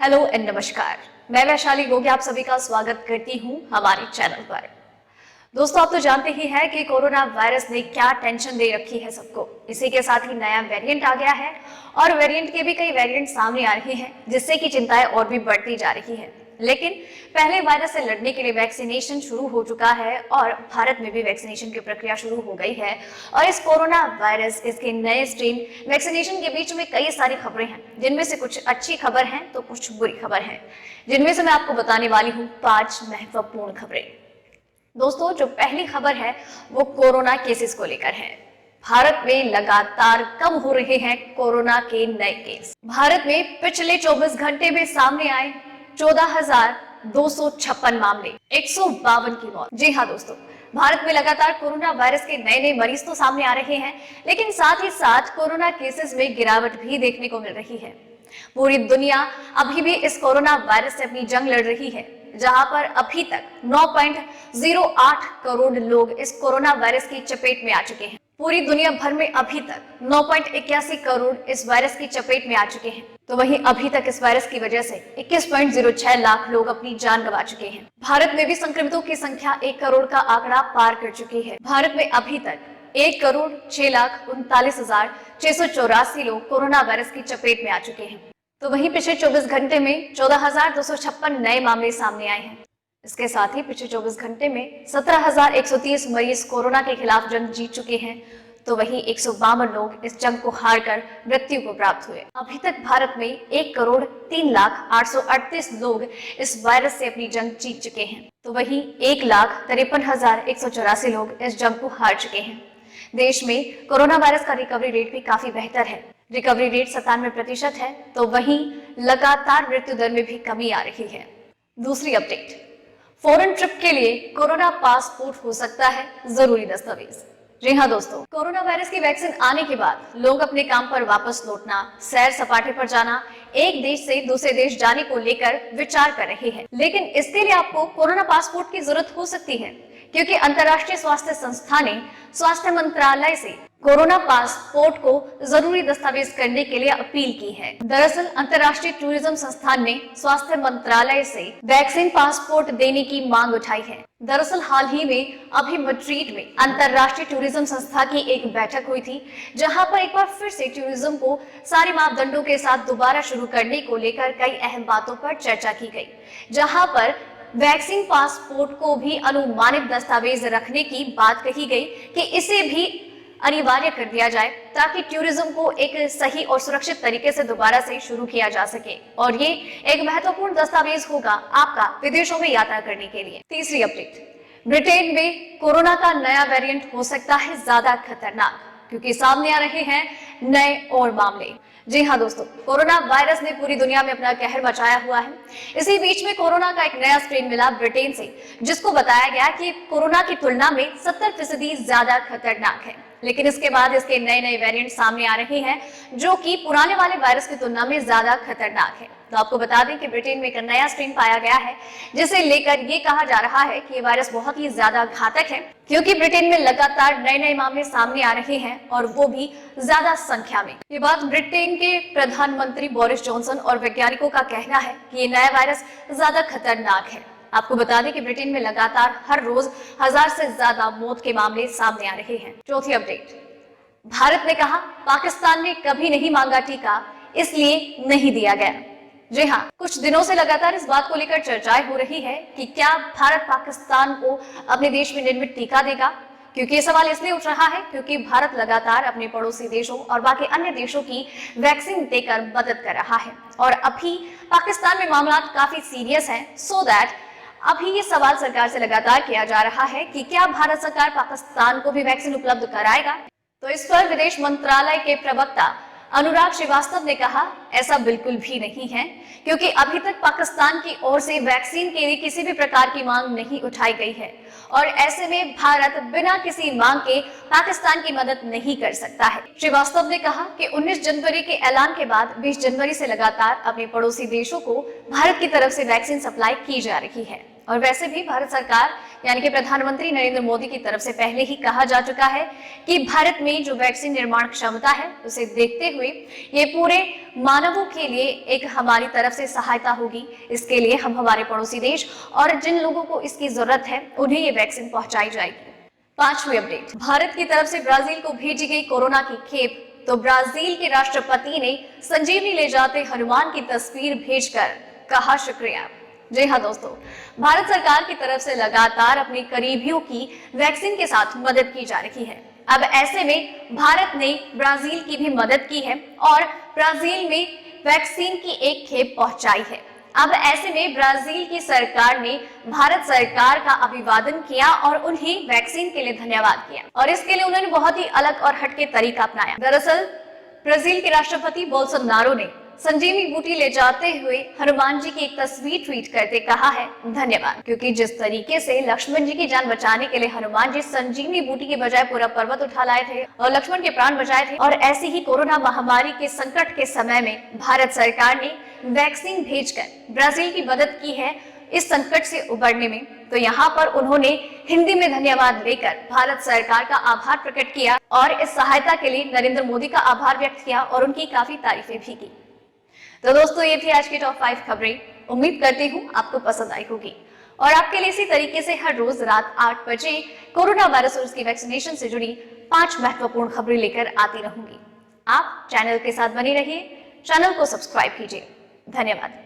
Hello and नमस्कार। मैं वैशाली गोगी आप सभी का स्वागत करती हूं हमारे चैनल पर। दोस्तों, आप तो जानते ही हैं कि कोरोना वायरस ने क्या टेंशन दे रखी है सबको। इसी के साथ ही नया वेरिएंट आ गया है और वेरिएंट के भी कई वेरिएंट सामने आ रहे हैं, जिससे कि चिंताएं और भी बढ़ती जा रही है। लेकिन पहले वायरस से लड़ने के लिए वैक्सीनेशन शुरू हो चुका है और भारत में भी वैक्सीनेशन की प्रक्रिया शुरू हो गई है। और इस कोरोना वायरस, इसके नए स्ट्रेन, वैक्सीनेशन के बीच में कई सारी खबरें हैं, जिनमें से कुछ अच्छी खबर हैं तो कुछ बुरी खबर है, जिनमें से मैं आपको बताने वाली हूँ 5 महत्वपूर्ण खबरें। दोस्तों, जो पहली खबर है वो कोरोना केसेस को लेकर है। भारत में लगातार कम हो रहे हैं कोरोना के नए केस। भारत में पिछले 24 घंटे में सामने आए 14,256 मामले, 152 की मौत। जी हाँ दोस्तों, भारत में लगातार कोरोना वायरस के नए नए मरीज तो सामने आ रहे हैं, लेकिन साथ ही साथ कोरोना केसेस में गिरावट भी देखने को मिल रही है। पूरी दुनिया अभी भी इस कोरोना वायरस से अपनी जंग लड़ रही है, जहां पर अभी तक 9.08 करोड़ लोग इस कोरोना वायरस की चपेट में आ चुके हैं। पूरी दुनिया भर में अभी तक 9.81 करोड़ इस वायरस की चपेट में आ चुके हैं। तो वहीं अभी तक इस वायरस की वजह से 21.06 लाख लोग अपनी जान गंवा चुके हैं। भारत में भी संक्रमितों की संख्या 1 करोड़ का आंकड़ा पार कर चुकी है। भारत में अभी तक 1,06,39,684 लोग कोरोना वायरस की चपेट में आ चुके हैं। तो वहीं पिछले 24 घंटे में 14,256 नए मामले सामने आए हैं। इसके साथ ही पिछले 24 घंटे में 17,130 मरीज कोरोना के खिलाफ जंग जीत चुके हैं। तो वहीं 152 लोग इस जंग को हारकर मृत्यु को प्राप्त हुए। अभी तक भारत में 1,03,838 लोग इस वायरस से अपनी जंग जीत चुके हैं। तो वहीं 1,53,184 लोग इस जंग को हार चुके हैं। देश में कोरोना वायरस का रिकवरी रेट भी काफी बेहतर है। रिकवरी रेट 97% है। तो वहीं लगातार मृत्यु दर में भी कमी आ रही है। दूसरी अपडेट, फॉरेन ट्रिप के लिए कोरोना पासपोर्ट हो सकता है जरूरी दस्तावेज। जी हाँ दोस्तों, कोरोना वायरस की वैक्सीन आने के बाद लोग अपने काम पर वापस लौटना, सैर सपाटे पर जाना, एक देश से दूसरे देश जाने को लेकर विचार कर रहे हैं। लेकिन इसके लिए आपको कोरोना पासपोर्ट की जरूरत हो सकती है, क्योंकि अंतर्राष्ट्रीय स्वास्थ्य संस्था ने स्वास्थ्य मंत्रालय से कोरोना पासपोर्ट को जरूरी दस्तावेज करने के लिए अपील की है। दरअसल अंतर्राष्ट्रीय टूरिज्म संस्थान ने स्वास्थ्य मंत्रालय से वैक्सीन पासपोर्ट देने की मांग उठाई है। दरअसल हाल ही में अभी मैड्रिड में अंतर्राष्ट्रीय टूरिज्म संस्था की एक बैठक हुई थी, जहां पर एक बार फिर से टूरिज्म को सारे मापदंडों के साथ दोबारा शुरू करने को लेकर कई अहम बातों पर चर्चा की गई, जहां पर वैक्सीन पासपोर्ट को भी अनुमानित दस्तावेज रखने की बात कही गई कि इसे भी अनिवार्य कर दिया जाए, ताकि टूरिज्म को एक सही और सुरक्षित तरीके से दोबारा से शुरू किया जा सके। और ये एक महत्वपूर्ण दस्तावेज होगा आपका विदेशों में यात्रा करने के लिए। तीसरी अपडेट, ब्रिटेन में कोरोना का नया वेरिएंट हो सकता है ज्यादा खतरनाक, क्योंकि सामने आ रहे हैं नए और मामले। जी हाँ दोस्तों, कोरोना वायरस ने पूरी दुनिया में अपना कहर मचाया हुआ है। इसी बीच में कोरोना का एक नया स्ट्रेन मिला ब्रिटेन से, जिसको बताया गया कि कोरोना की तुलना में 70% ज्यादा खतरनाक है। लेकिन इसके बाद इसके नए नए वेरिएंट सामने आ रहे हैं, जो कि पुराने वाले वायरस की तुलना में ज्यादा खतरनाक है। तो आपको बता दें कि ब्रिटेन में एक नया स्ट्रेन पाया गया है, जिसे लेकर ये कहा जा रहा है कि ये वायरस बहुत ही ज्यादा घातक है, क्योंकि ब्रिटेन में लगातार नए नए मामले सामने आ रहे हैं और वो भी ज्यादा संख्या में। ये बात ब्रिटेन के प्रधानमंत्री बोरिस जॉनसन और वैज्ञानिकों का कहना है कि ये नया वायरस ज्यादा खतरनाक है। आपको बता दें कि ब्रिटेन में लगातार हर रोज 1000 से ज्यादा मौत के मामले सामने आ रहे हैं। चौथी अपडेट, भारत ने कहा पाकिस्तान ने कभी नहीं मांगा टीका, इसलिए नहीं दिया गया। जी हाँ, कुछ दिनों से लगातार इस बात को लेकर चर्चाएं हो रही है कि क्या भारत पाकिस्तान को अपने देश में निर्मित टीका देगा, क्योंकि ये सवाल इसलिए उठ रहा है क्योंकि भारत लगातार अपने पड़ोसी देशों और बाकी अन्य देशों की वैक्सीन देकर मदद कर रहा है। और अभी पाकिस्तान में मामला काफी सीरियस है। सो दैट अभी ये सवाल सरकार से लगातार किया जा रहा है कि क्या भारत सरकार पाकिस्तान को भी वैक्सीन उपलब्ध कराएगा। तो इस पर विदेश मंत्रालय के प्रवक्ता अनुराग श्रीवास्तव ने कहा, ऐसा बिल्कुल भी नहीं है, क्योंकि अभी तक पाकिस्तान की ओर से वैक्सीन के लिए किसी भी प्रकार की मांग नहीं उठाई गई है और ऐसे में भारत बिना किसी मांग के पाकिस्तान की मदद नहीं कर सकता है। श्रीवास्तव ने कहा कि 19 जनवरी के ऐलान के बाद 20 जनवरी से लगातार अपने पड़ोसी देशों को भारत की तरफ से वैक्सीन सप्लाई की जा रही है और वैसे भी भारत सरकार यानी कि प्रधानमंत्री नरेंद्र मोदी की तरफ से पहले ही कहा जा चुका है कि भारत में जो वैक्सीन निर्माण क्षमता है उसे देखते हुए ये पूरे मानवों के लिए एक हमारी तरफ से सहायता होगी। इसके लिए हम हमारे पड़ोसी देश और जिन लोगों को इसकी जरूरत है उन्हें ये वैक्सीन पहुंचाई जाएगी। 5वीं अपडेट, भारत की तरफ से ब्राजील को भेजी गई कोरोना की खेप। तो ब्राजील के राष्ट्रपति ने संजीवनी ले जाते हनुमान की तस्वीर भेजकर कहा शुक्रिया। जी हाँ दोस्तों, भारत सरकार की तरफ से लगातार अपने करीबियों की वैक्सीन के साथ मदद की जा रही है। अब ऐसे में भारत ने ब्राजील की भी मदद की है और ब्राजील में वैक्सीन की एक खेप पहुंचाई है। अब ऐसे में ब्राजील की सरकार ने भारत सरकार का अभिवादन किया और उन्हें वैक्सीन के लिए धन्यवाद किया और इसके लिए उन्होंने बहुत ही अलग और हटके तरीका अपनाया। दरअसल ब्राजील के राष्ट्रपति बोल्सोनारो ने संजीवनी बूटी ले जाते हुए हनुमान जी की एक तस्वीर ट्वीट करते कहा है धन्यवाद, क्योंकि जिस तरीके से लक्ष्मण जी की जान बचाने के लिए हनुमान जी संजीवनी बूटी के बजाय पूरा पर्वत उठा लाए थे और लक्ष्मण के प्राण बचाए थे, और ऐसी ही कोरोना महामारी के संकट के समय में भारत सरकार ने वैक्सीन भेजकर ब्राजील की मदद की है इस संकट से उबरने में। तो यहाँ पर उन्होंने हिंदी में धन्यवाद लेकर भारत सरकार का आभार प्रकट किया और इस सहायता के लिए नरेंद्र मोदी का आभार व्यक्त किया और उनकी काफी तारीफें भी की। तो दोस्तों ये थी आज की टॉप 5 खबरें। उम्मीद करती हूँ आपको पसंद आई होगी और आपके लिए इसी तरीके से हर रोज रात 8 बजे कोरोना वायरस और उसकी वैक्सीनेशन से जुड़ी 5 महत्वपूर्ण खबरें लेकर आती रहूंगी। आप चैनल के साथ बने रहिए, चैनल को सब्सक्राइब कीजिए। धन्यवाद।